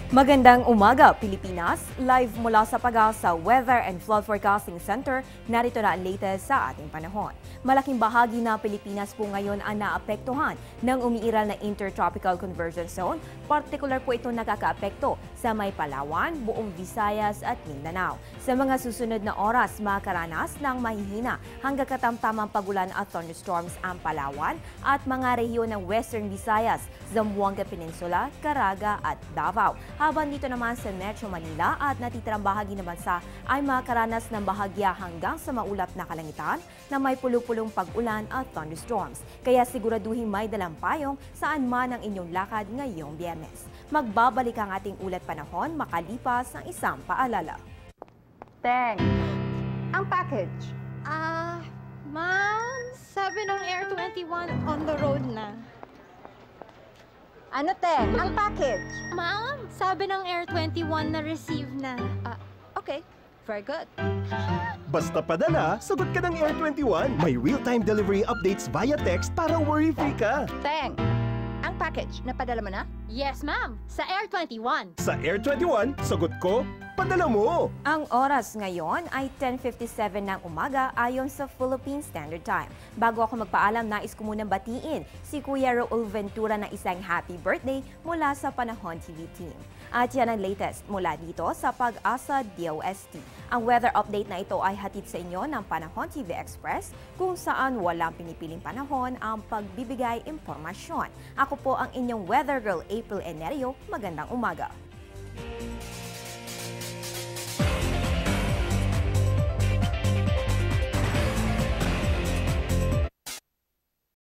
Magandang umaga, Pilipinas! Live mula sa Pag-asa Weather and Flood Forecasting Center, narito na ang latest sa ating panahon. Malaking bahagi ng Pilipinas po ngayon ang naapektuhan ng umiiral na Intertropical Convergence Zone. Partikular po ito nakakaapekto sa may Palawan, buong Visayas at Mindanao. Sa mga susunod na oras, makakaranas ng mahihina hanggang katamtamang pagulan at thunderstorms ang Palawan at mga rehiyon ng Western Visayas, Zamboanga Peninsula, Caraga at Davao. Habang dito naman sa Metro Manila at natitirang bahagi ng bansa ay makakaranas ng bahagya hanggang sa maulap na kalangitan na may pulupulong pag-ulan at thunderstorms. Kaya siguraduhin may dalang payong saan man ang inyong lakad ngayong Biyernes. Magbabalik ang ating ulat panahon makalipas ng isang paalala. Teng, ang package. Ma'am, sabi ng Air 21 on the road na. Ano, Teng? Ang package. Ma'am, sabi ng Air 21 na receive na. Okay, very good. Basta padala, sagot ka ng Air 21. May real-time delivery updates via text para worry-free ka. Teng, ang package, napadala mo na? Yes, ma'am, sa Air 21. Sa Air 21, sagot ko, padala mo. Ang oras ngayon ay 10:57 ng umaga ayon sa Philippine Standard Time. Bago ako magpaalam, nais ko munang batiin si Kuya Raul Ventura na isang happy birthday mula sa Panahon TV team. At yan ang latest mula dito sa Pag-asa DOST. Ang weather update na ito ay hatid sa inyo ng Panahon TV Express kung saan walang pinipiling panahon ang pagbibigay impormasyon. Ako po ang inyong weather girl April Enerio. Magandang umaga.